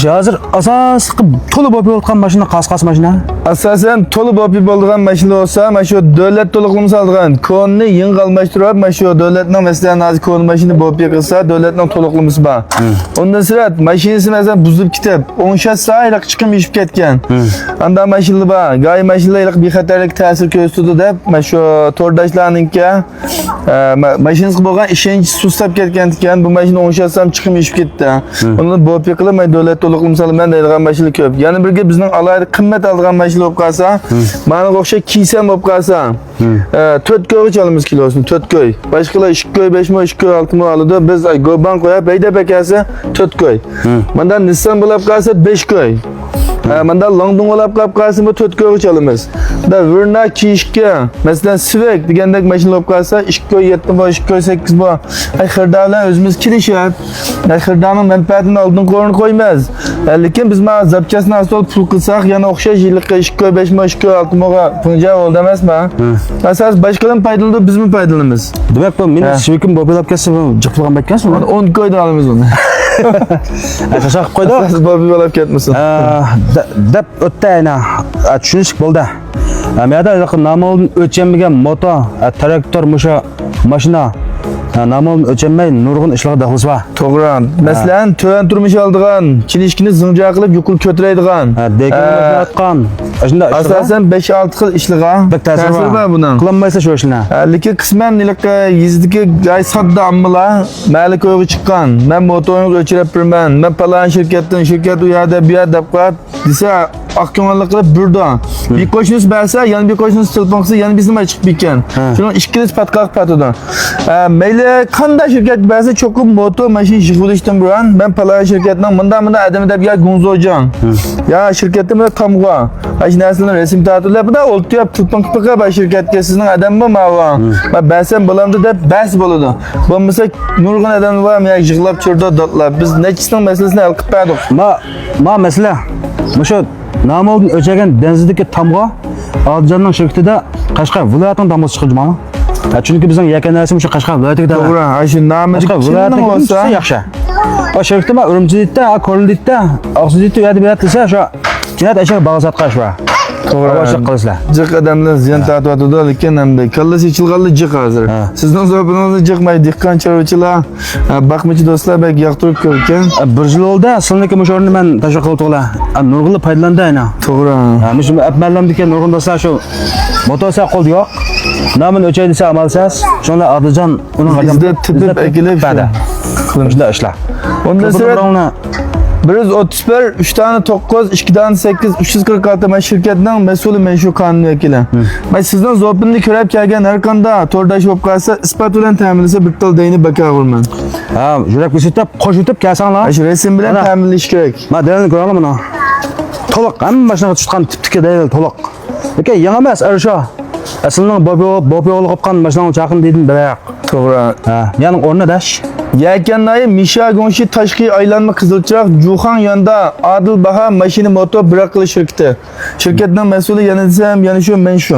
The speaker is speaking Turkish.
Hozir asas to'lib bo'lib yotgan mashina qasqas mashina. Asasen to'lib bo'lib bo'lgan mashina bo'lsa, mana shu davlat to'liqlama solgan konni yengil almashtirib, mana shu davlatning masalan hozir kon mashina bo'lib yiqilsa, davlatning to'liqlamasi bor. Undan sirat mashinasi masalan buzilib ketib, 10 sayliq chiqim yishib ketgan. Anda mashina bor, gay mashinalar bexatarlik ta'sir ko'rsatdi deb, mana shu to'rdashlarningga mashinasi bo'lgan ishonch sustab ketgan ekan, bu mashina 10 sam chiqim yishib ketdi. Uni bo'lib yiqilmay davlat to'liqlama solgan deydigan mashina ko'p. Yana birga bizning alayda qimmat olgan mashina bo'lib qolsa, mana o'xsha kiysam bo'lib qolsa, 4 ko'yga olamiz kilosini, 4 ko'y. Boshqalar 2 ko'y, 5 mo, 2 ko'y, 6 mo oladi. Biz go'ban qo'yib, bayda bekasi 4 ko'y. Mendan Nissan bo'lib qolsa 5 ko'y. Mendan Longdon bo'lib qolsa 4 ko'yga olamiz. Da Verna kiyishga, masalan Civic degandek mashina bo'lib qolsa 2 ko'y, 7 mo, 2 ko'y, 8 mo. Ay xirda bilan o'zimiz kelishib, xirdaning manfaatini oldin qo'ymaymiz. Lekin biz mana zapchasini asol pul qilsak, yana o'xshash yillikqa 2 ko'y, 5 mo, 2 ko'y, 6 moga punja bo'ldi emasmi? Asas boshqadan foydalanib bizmi foydalanamiz. Demak bu meni Civic'im bo'lib ketsa, jiqilgan baytgansiz uni. 10 ko'ydan olamiz uni. Asas qilib qo'ydi. Asas bo'lib ketmasin. Deb o'tdayna tushunish bo'ldi. Menda namol o'lchanmagan moto, traktor musha mashina namol o'lchanmay nurg'un ishlarga daxlisi bor. To'g'ri. Masalan, to'van turmush oldigan, kilishkini zinja qilib yuqur ko'taradigan. Degan shunda asosan 5-6 xil ishlagan ta'sir bor buning. Qilmaysa shu ishni. Lekin qisman niliqqa yizdagi gay sodda ammalar malik o'g'i chiqqan. Men motorni o'chirib turman. Men palan shirkatdan shirkat u yerda bu yerda deb qo'yib desa aqko'nlik qilib burda. Bir qo'shnisi bersa, yana bir qo'shnisi telefon qilsa, yana bizning chiqib ketgan. Shuning ikkilis patqaq patadi. Mayli qanday shirkat bersa, cho'qib motor mashina yig'ilishdan burun men palan shirkatdan bundan adam deb ya Gunzojan. Ya shirkatda tamg'a. Ayş neslinin resim tatiller bu da oldu ya telefon qilib shirkatga sizning adam bormi? Ben bəsəm bulamdı deb bəs bo'ladi. Bo'lmasa nurg'un adam var, men yig'lab chirda dotlar. Biz nechisining masalasini hal qilib berdik. Ma masala Mushu namoldan o'chagan denzizdagi tamg'a Aljanning shirkatida Qashqar viloyatining damg'asi chiqdi. Chunki bizning yakanasi shu Qashqar viloyatiga davr. To'g'ri, shu nomidagi viloyatning bo'lsa yaxshi. O shirkatda Urumchida, Ko'llikda, Oqsuzlikda uyada berilsa shu Jinat ashar bag'asat qashva. To'g'ri qilasizlar. Jiq odamlar ziyon tortadi, lekin hamda kallasi ichilganlar jiq hozir. Sizning zavobingizni jiqmay diqqan chorvachilar, baqmichi do'stlar bak yoqtirib ko'rgan. Bir yil oldi, sizlarga mush o'rni men tashviq qilib to'g'la. Nurg'unli foydalandi ayna. To'g'ri. Mush apmallamdiki nurg'un do'stlar shu motosa qo'ldi yo'q. Namin o'chay desa amalsiz, shunda Adijon uning bizda tibib akilib qilishlar ishlar. Ondan sonra 131, 3 tane 9, 2 tane 8, 346 men shirkatning mas'uli men shu qonun vakili. Men sizdan zavobini ko'rib kelgan har qanday to'rdash bo'lib qolsa, isbot bilan ta'minlasa bir tal deyni baka olman. Ha, yurak ko'rsatib, qo'shitib kelsanglar. Shu resim bilan ta'minlash kerak. Men dalilni ko'raman buni. To'liq, hamma mashinaga tutgan tipdagi dalil to'liq. Lekin yangi emas, arsha. Aslning bobo olib qolgan mashinaning chaqin deydim biroq. To'g'ri. Ha, ya'ni o'rnadash. Yakanday Misha Gonshi tashqi aylanma qizilchiroq Juxan yonda Adil Baha mashina motor biroq qilish shirkati. Shirkatning mas'uli yana desam, yana shu men shu.